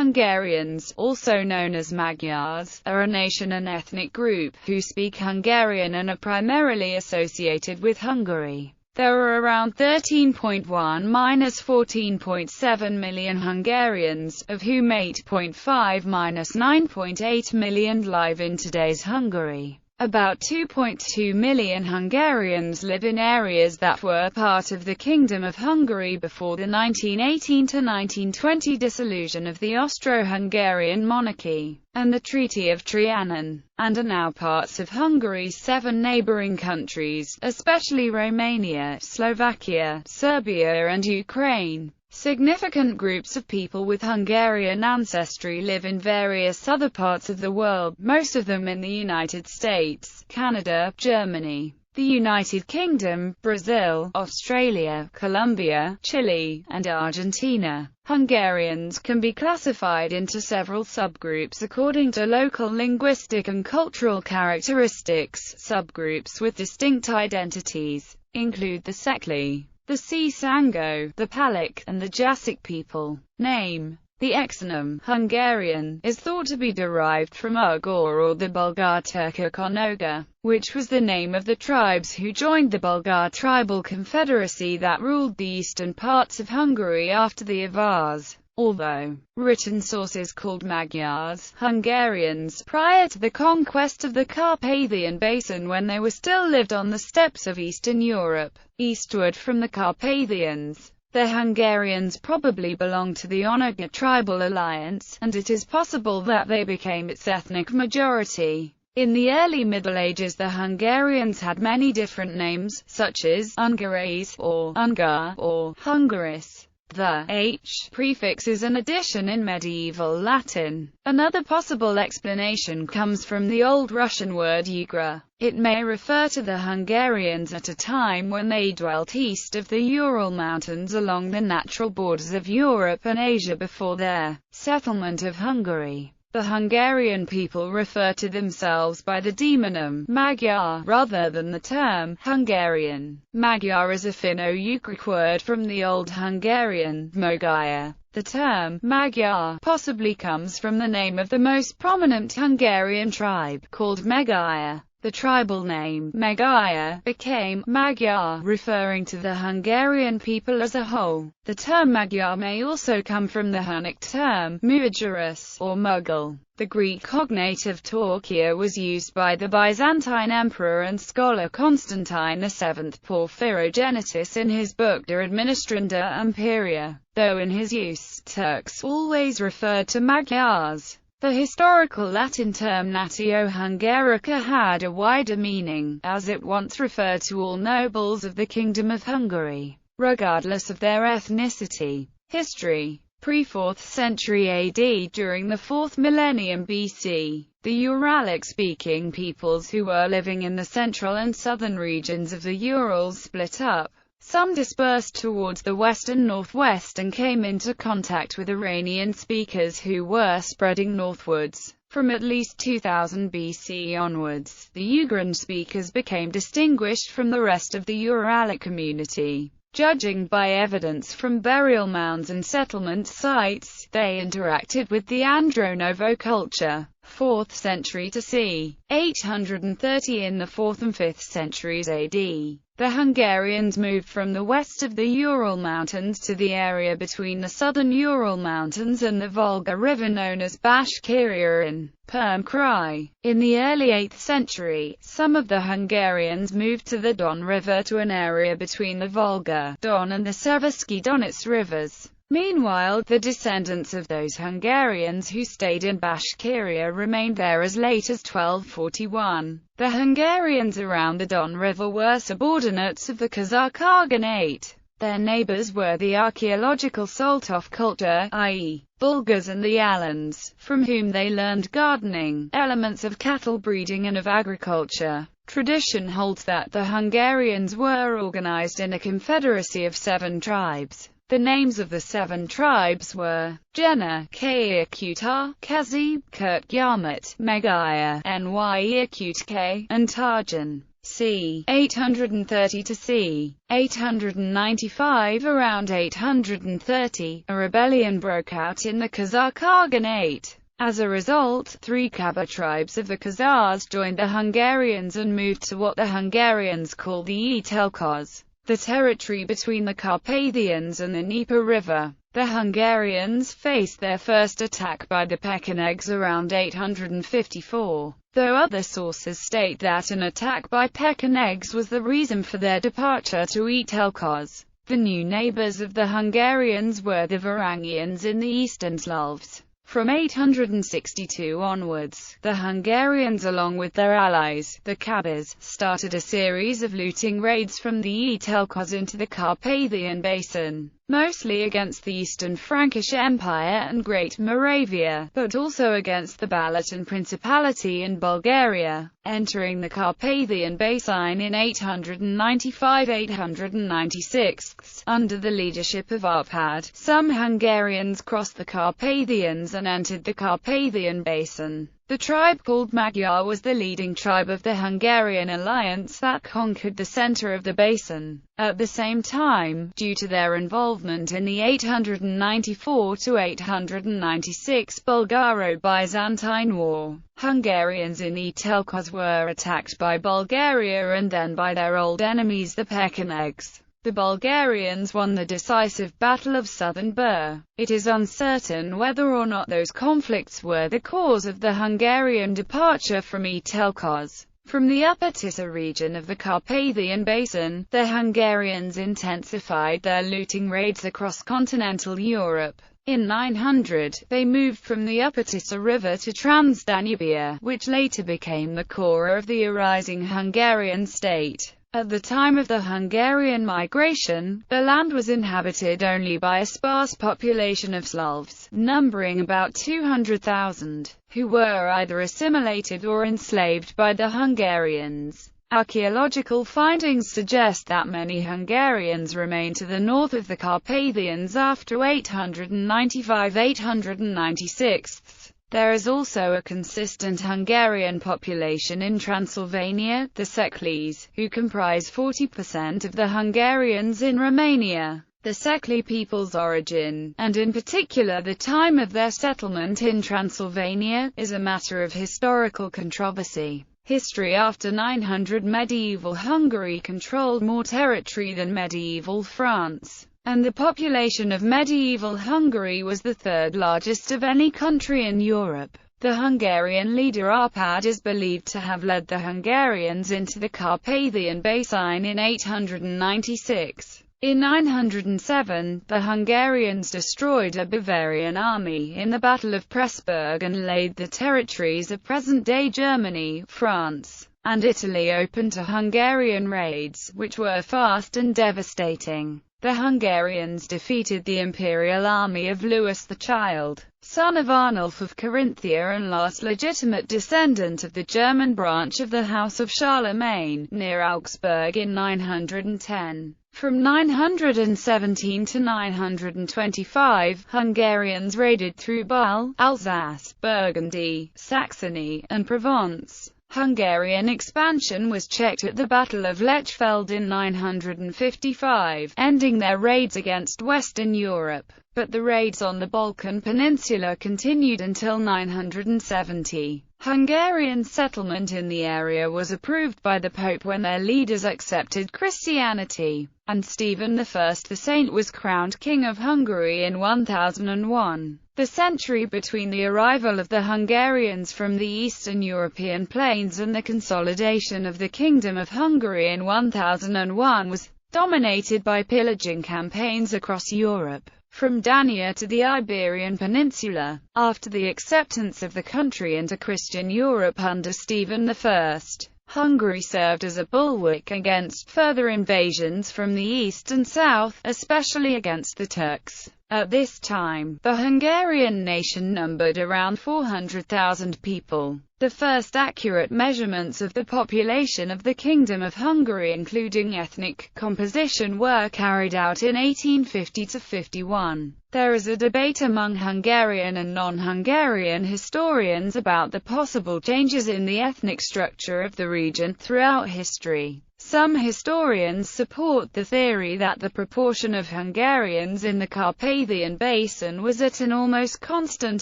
Hungarians, also known as Magyars, are a nation and ethnic group who speak Hungarian and are primarily associated with Hungary. There are around 13.1–14.7 million Hungarians, of whom 8.5–9.8 million live in today's Hungary. About 2.2 million Hungarians live in areas that were part of the Kingdom of Hungary before the 1918–1920 dissolution of the Austro-Hungarian monarchy, and the Treaty of Trianon, and are now parts of Hungary's 7 neighboring countries, especially Romania, Slovakia, Serbia and Ukraine. Significant groups of people with Hungarian ancestry live in various other parts of the world, most of them in the United States, Canada, Germany, the United Kingdom, Brazil, Australia, Colombia, Chile, and Argentina. Hungarians can be classified into several subgroups according to local linguistic and cultural characteristics. Subgroups with distinct identities include the Szekely, the Cisango, the Palik, and the Jasik people. Name: the exonym Hungarian is thought to be derived from Ugor or the Bulgar Turkic Onoga, which was the name of the tribes who joined the Bulgar tribal confederacy that ruled the eastern parts of Hungary after the Avars. Although written sources called Magyars Hungarians prior to the conquest of the Carpathian Basin, when they were still lived on the steppes of Eastern Europe, eastward from the Carpathians. The Hungarians probably belonged to the Onoga tribal alliance, and it is possible that they became its ethnic majority. In the early Middle Ages, the Hungarians had many different names, such as Ungares, or Ungar, or Hungaris. The h prefix is an addition in medieval Latin. Another possible explanation comes from the Old Russian word Ugra. It may refer to the Hungarians at a time when they dwelt east of the Ural Mountains along the natural borders of Europe and Asia before their settlement of Hungary. The Hungarian people refer to themselves by the demonym Magyar rather than the term Hungarian. Magyar is a Finno-Ugric word from the Old Hungarian Magyar. The term Magyar possibly comes from the name of the most prominent Hungarian tribe, called Magyar. The tribal name, Magyar, became Magyar, referring to the Hungarian people as a whole. The term Magyar may also come from the Hunnic term, Magyaros, or Mughal. The Greek cognate of Torquia was used by the Byzantine emperor and scholar Constantine VII Porphyrogenitus in his book De Administranda Imperia, though in his use, Turks always referred to Magyars. The historical Latin term Natio Hungarica had a wider meaning, as it once referred to all nobles of the Kingdom of Hungary, regardless of their ethnicity. History: pre-4th century AD. During the 4th millennium BC, the Uralic-speaking peoples who were living in the central and southern regions of the Urals split up. Some dispersed towards the west and northwest and came into contact with Iranian speakers who were spreading northwards. From at least 2000 BC onwards, the Ugrian speakers became distinguished from the rest of the Uralic community. Judging by evidence from burial mounds and settlement sites, they interacted with the Andronovo culture. 4th century to c. 830. In the 4th and 5th centuries AD, the Hungarians moved from the west of the Ural Mountains to the area between the southern Ural Mountains and the Volga River known as Bashkiria in Perm Krai. In the early 8th century, some of the Hungarians moved to the Don River to an area between the Volga, Don and the Seversky Donets rivers. Meanwhile, the descendants of those Hungarians who stayed in Bashkiria remained there as late as 1241. The Hungarians around the Don River were subordinates of the Kazakh Khaganate. Their neighbors were the archaeological Saltov culture, i.e., Bulgars and the Alans, from whom they learned gardening, elements of cattle breeding and of agriculture. Tradition holds that the Hungarians were organized in a confederacy of 7 tribes. The names of the 7 tribes were Jena, Kayirkutar, Kazib, Kirk Yarmut, Magyar, Ny Irkutsk, and Tarjan. c. 830 to c. 895. Around 830, a rebellion broke out in the Khazar Khaganate. As a result, 3 Khabar tribes of the Khazars joined the Hungarians and moved to what the Hungarians called the Etelkos, the territory between the Carpathians and the Dnieper River. The Hungarians faced their first attack by the Pechenegs around 854, though other sources state that an attack by Pechenegs was the reason for their departure to Etelkos. The new neighbors of the Hungarians were the Varangians in the eastern Slavs. From 862 onwards, the Hungarians along with their allies, the Kabars, started a series of looting raids from the Etelkos into the Carpathian Basin, mostly against the Eastern Frankish Empire and Great Moravia, but also against the Balaton Principality in Bulgaria. Entering the Carpathian Basin in 895–896, under the leadership of Arpad, some Hungarians crossed the Carpathians and entered the Carpathian Basin. The tribe called Magyar was the leading tribe of the Hungarian alliance that conquered the center of the basin. At the same time, due to their involvement in the 894–896 Bulgaro-Byzantine War, Hungarians in Etelkos were attacked by Bulgaria and then by their old enemies the Pechenegs. The Bulgarians won the decisive Battle of Southern Bur. It is uncertain whether or not those conflicts were the cause of the Hungarian departure from Etelkos. From the upper Tisa region of the Carpathian Basin, the Hungarians intensified their looting raids across continental Europe. In 900, they moved from the upper Tisa River to Transdanubia, which later became the core of the arising Hungarian state. At the time of the Hungarian migration, the land was inhabited only by a sparse population of Slavs, numbering about 200,000, who were either assimilated or enslaved by the Hungarians. Archaeological findings suggest that many Hungarians remained to the north of the Carpathians after 895–896. There is also a consistent Hungarian population in Transylvania, the Szeklis, who comprise 40% of the Hungarians in Romania. The Szekli people's origin, and in particular the time of their settlement in Transylvania, is a matter of historical controversy. History after 900 medieval Hungary controlled more territory than medieval France, and the population of medieval Hungary was the third largest of any country in Europe. The Hungarian leader Arpad is believed to have led the Hungarians into the Carpathian Basin in 896. In 907, the Hungarians destroyed a Bavarian army in the Battle of Pressburg and laid the territories of present-day Germany, France, and Italy open to Hungarian raids, which were fast and devastating. The Hungarians defeated the imperial army of Louis the Child, son of Arnulf of Carinthia and last legitimate descendant of the German branch of the House of Charlemagne, near Augsburg in 910. From 917 to 925, Hungarians raided through Bâle, Alsace, Burgundy, Saxony, and Provence. Hungarian expansion was checked at the Battle of Lechfeld in 955, ending their raids against Western Europe. But the raids on the Balkan Peninsula continued until 970. Hungarian settlement in the area was approved by the Pope when their leaders accepted Christianity, and Stephen I the Saint was crowned King of Hungary in 1001. The century between the arrival of the Hungarians from the Eastern European plains and the consolidation of the Kingdom of Hungary in 1001 was dominated by pillaging campaigns across Europe, from Dania to the Iberian Peninsula. After the acceptance of the country into Christian Europe under Stephen I, Hungary served as a bulwark against further invasions from the east and south, especially against the Turks. At this time, the Hungarian nation numbered around 400,000 people. The first accurate measurements of the population of the Kingdom of Hungary, including ethnic composition, were carried out in 1850–51. There is a debate among Hungarian and non-Hungarian historians about the possible changes in the ethnic structure of the region throughout history. Some historians support the theory that the proportion of Hungarians in the Carpathian Basin was at an almost constant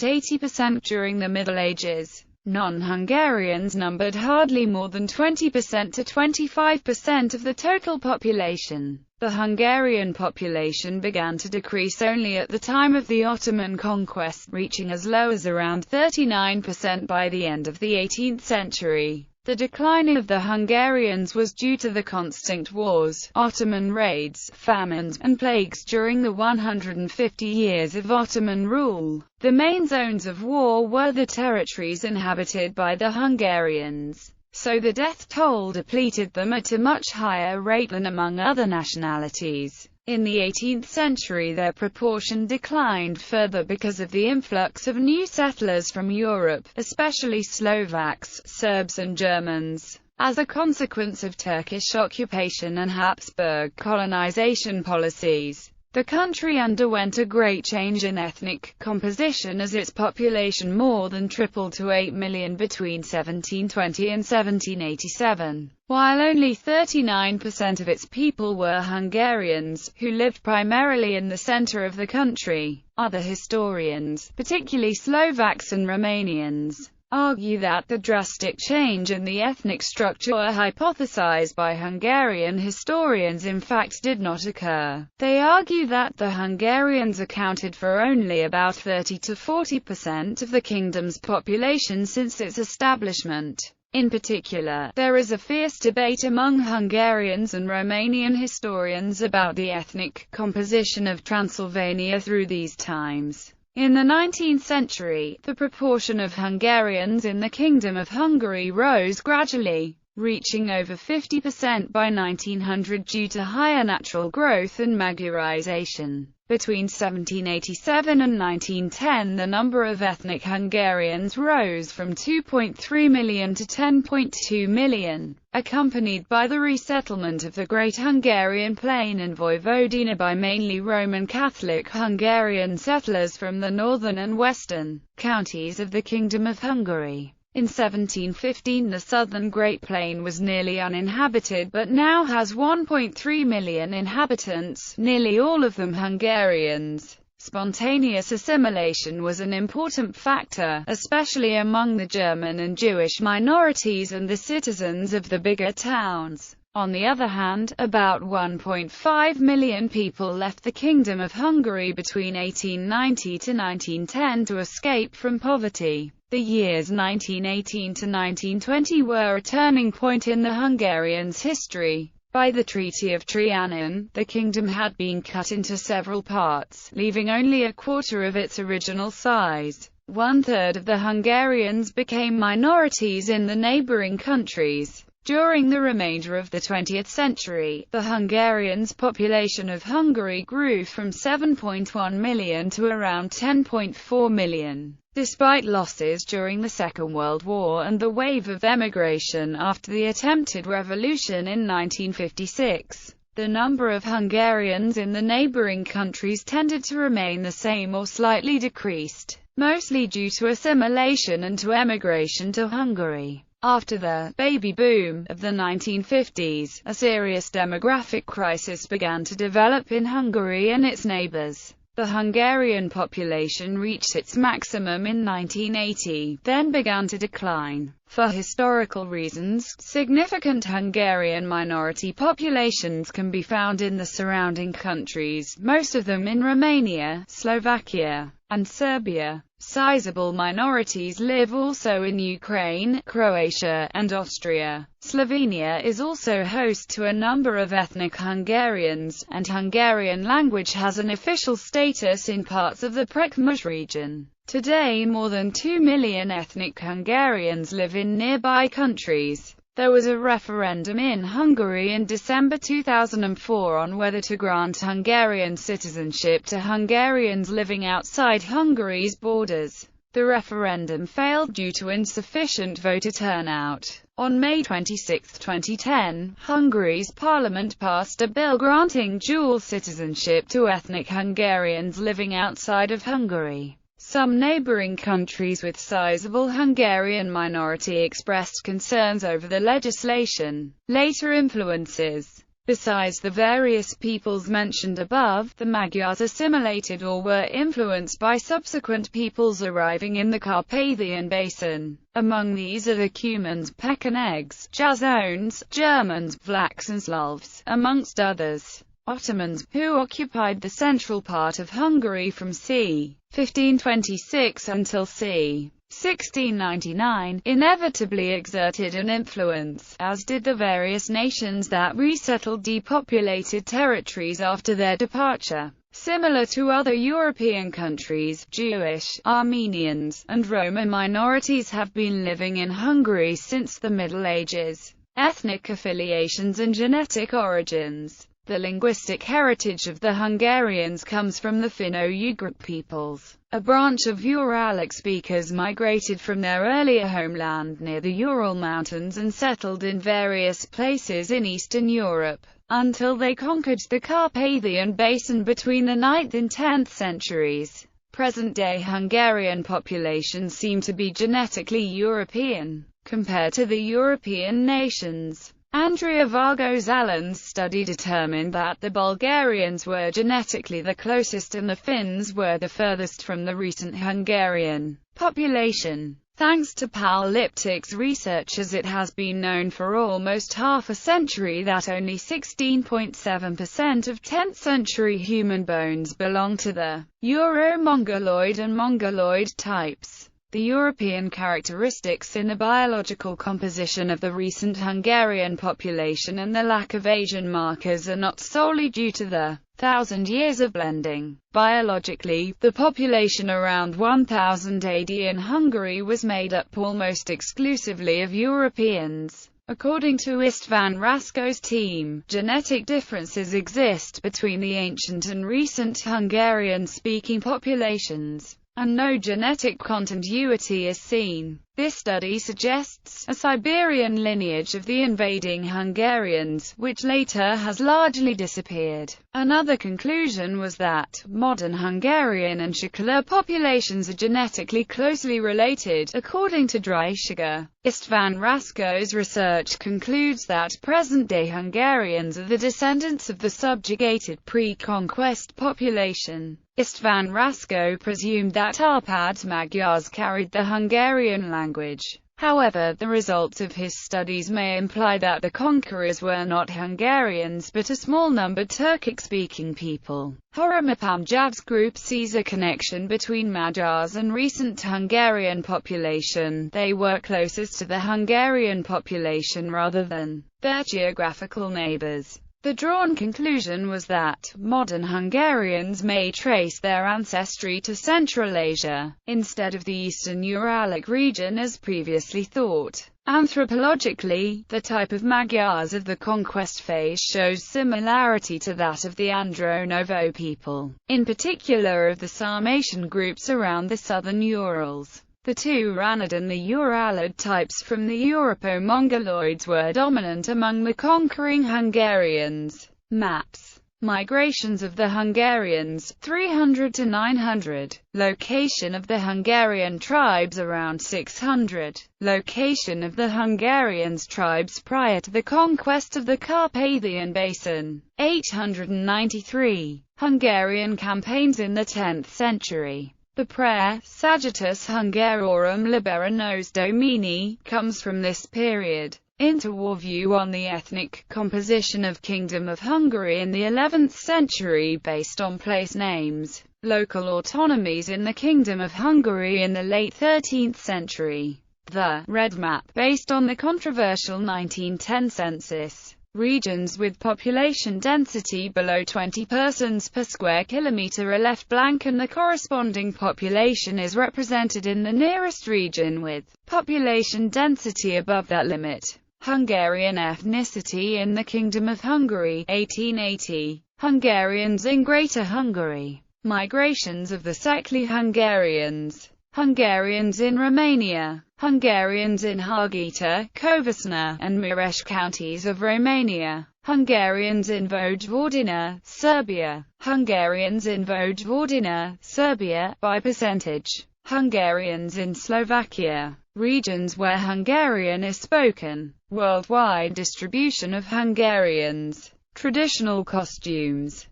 80% during the Middle Ages. Non-Hungarians numbered hardly more than 20% to 25% of the total population. The Hungarian population began to decrease only at the time of the Ottoman conquest, reaching as low as around 39% by the end of the 18th century. The decline of the Hungarians was due to the constant wars, Ottoman raids, famines, and plagues during the 150 years of Ottoman rule. The main zones of war were the territories inhabited by the Hungarians, so the death toll depleted them at a much higher rate than among other nationalities. In the 18th century their proportion declined further because of the influx of new settlers from Europe, especially Slovaks, Serbs and Germans. As a consequence of Turkish occupation and Habsburg colonization policies, the country underwent a great change in ethnic composition as its population more than tripled to 8 million between 1720 and 1787. While only 39% of its people were Hungarians, who lived primarily in the center of the country, other historians, particularly Slovaks and Romanians, argue that the drastic change in the ethnic structure hypothesized by Hungarian historians in fact did not occur. They argue that the Hungarians accounted for only about 30 to 40% of the kingdom's population since its establishment. In particular, there is a fierce debate among Hungarians and Romanian historians about the ethnic composition of Transylvania through these times. In the 19th century, the proportion of Hungarians in the Kingdom of Hungary rose gradually, reaching over 50% by 1900 due to higher natural growth and Magyarization. Between 1787 and 1910 the number of ethnic Hungarians rose from 2.3 million to 10.2 million, accompanied by the resettlement of the Great Hungarian Plain and Vojvodina by mainly Roman Catholic Hungarian settlers from the northern and western counties of the Kingdom of Hungary. In 1715 the southern Great Plain was nearly uninhabited but now has 1.3 million inhabitants, nearly all of them Hungarians. Spontaneous assimilation was an important factor, especially among the German and Jewish minorities and the citizens of the bigger towns. On the other hand, about 1.5 million people left the Kingdom of Hungary between 1890 to 1910 to escape from poverty. The years 1918 to 1920 were a turning point in the Hungarians' history. By the Treaty of Trianon, the kingdom had been cut into several parts, leaving only a quarter of its original size. One-third of the Hungarians became minorities in the neighboring countries. During the remainder of the 20th century, the Hungarians' population of Hungary grew from 7.1 million to around 10.4 million. Despite losses during the Second World War and the wave of emigration after the attempted revolution in 1956, the number of Hungarians in the neighboring countries tended to remain the same or slightly decreased, mostly due to assimilation and to emigration to Hungary. After the baby boom of the 1950s, a serious demographic crisis began to develop in Hungary and its neighbors. The Hungarian population reached its maximum in 1980, then began to decline. For historical reasons, significant Hungarian minority populations can be found in the surrounding countries, most of them in Romania, Slovakia, and Serbia. Sizable minorities live also in Ukraine, Croatia, and Austria. Slovenia is also host to a number of ethnic Hungarians, and Hungarian language has an official status in parts of the Prekmurs region. Today more than 2 million ethnic Hungarians live in nearby countries. There was a referendum in Hungary in December 2004 on whether to grant Hungarian citizenship to Hungarians living outside Hungary's borders. The referendum failed due to insufficient voter turnout. On May 26, 2010, Hungary's parliament passed a bill granting dual citizenship to ethnic Hungarians living outside of Hungary. Some neighboring countries with sizable Hungarian minority expressed concerns over the legislation. Later influences. Besides the various peoples mentioned above, the Magyars assimilated or were influenced by subsequent peoples arriving in the Carpathian Basin. Among these are the Cumans, Pechenegs, Jazones, Germans, Vlachs and Slavs, amongst others. Ottomans, who occupied the central part of Hungary from c. 1526 until c. 1699, inevitably exerted an influence, as did the various nations that resettled depopulated territories after their departure. Similar to other European countries, Jewish, Armenians, and Roma minorities have been living in Hungary since the Middle Ages. Ethnic affiliations and genetic origins. The linguistic heritage of the Hungarians comes from the Finno-Ugric peoples. A branch of Uralic speakers migrated from their earlier homeland near the Ural Mountains and settled in various places in Eastern Europe, until they conquered the Carpathian Basin between the 9th and 10th centuries. Present-day Hungarian populations seem to be genetically European, compared to the European nations. Andrea Vargo's Allen's study determined that the Bulgarians were genetically the closest and the Finns were the furthest from the recent Hungarian population. Thanks to Paul Liptak's research, it has been known for almost half a century that only 16.7% of 10th-century human bones belong to the Euro-Mongoloid and Mongoloid types. The European characteristics in the biological composition of the recent Hungarian population and the lack of Asian markers are not solely due to the 1,000 years of blending. Biologically, the population around 1000 AD in Hungary was made up almost exclusively of Europeans. According to István Rasko's team, genetic differences exist between the ancient and recent Hungarian-speaking populations, and no genetic continuity is seen. This study suggests a Siberian lineage of the invading Hungarians, which later has largely disappeared. Another conclusion was that modern Hungarian and Shikala populations are genetically closely related, according to Dreischiger. István Rasko's research concludes that present-day Hungarians are the descendants of the subjugated pre-conquest population. István Rasko presumed that Árpád Magyars carried the Hungarian language. However, the results of his studies may imply that the conquerors were not Hungarians but a small-numbered Turkic-speaking people. Horemapamjav's group sees a connection between Magyars and recent Hungarian population. They were closest to the Hungarian population rather than their geographical neighbors. The drawn conclusion was that modern Hungarians may trace their ancestry to Central Asia, instead of the Eastern Uralic region as previously thought. Anthropologically, the type of Magyars of the conquest phase shows similarity to that of the Andronovo people, in particular of the Sarmatian groups around the southern Urals. The Turanid and the Uralid types from the Europo-Mongoloids were dominant among the conquering Hungarians. Maps. Migrations of the Hungarians, 300 to 900. Location of the Hungarian tribes around 600. Location of the Hungarians tribes prior to the conquest of the Carpathian Basin, 893. Hungarian campaigns in the 10th century. The prayer, Sagittas Hungarorum Libera Nos Domini, comes from this period. Interwar view on the ethnic composition of Kingdom of Hungary in the 11th century based on place names. Local autonomies in the Kingdom of Hungary in the late 13th century. The Red Map, based on the controversial 1910 census. Regions with population density below 20 persons per square kilometre are left blank and the corresponding population is represented in the nearest region with population density above that limit. Hungarian ethnicity in the Kingdom of Hungary, 1880. Hungarians in Greater Hungary. Migrations of the Szekely Hungarians. Hungarians in Romania. Hungarians in Harghita, Covasna, and Mureș counties of Romania. Hungarians in Vojvodina, Serbia. Hungarians in Vojvodina, Serbia, by percentage. Hungarians in Slovakia. Regions where Hungarian is spoken. Worldwide distribution of Hungarians. Traditional costumes.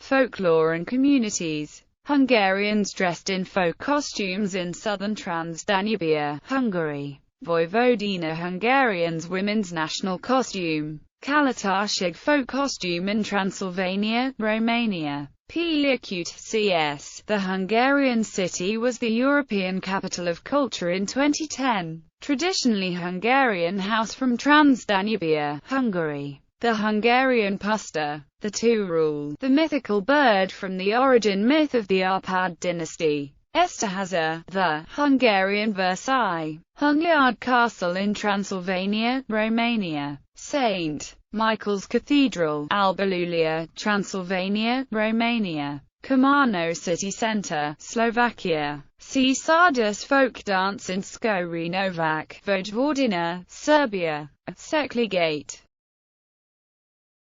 Folklore and communities. Hungarians dressed in folk costumes in southern Transdanubia, Hungary. Vojvodina Hungarians women's national costume. Kalatasig folk costume in Transylvania, Romania. Piacute CS. The Hungarian city was the European Capital of Culture in 2010. Traditionally Hungarian house from Transdanubia, Hungary. The Hungarian puszta. The two rule. The mythical bird from the origin myth of the Arpad dynasty. Esterháza. The Hungarian Versailles. Hungyard Castle in Transylvania, Romania. St. Michael's Cathedral, Albalulia, Transylvania, Romania. Komárno city centre, Slovakia. Sardus folk dance in Skorenovac, Vojvodina, Serbia. Szekely Gate.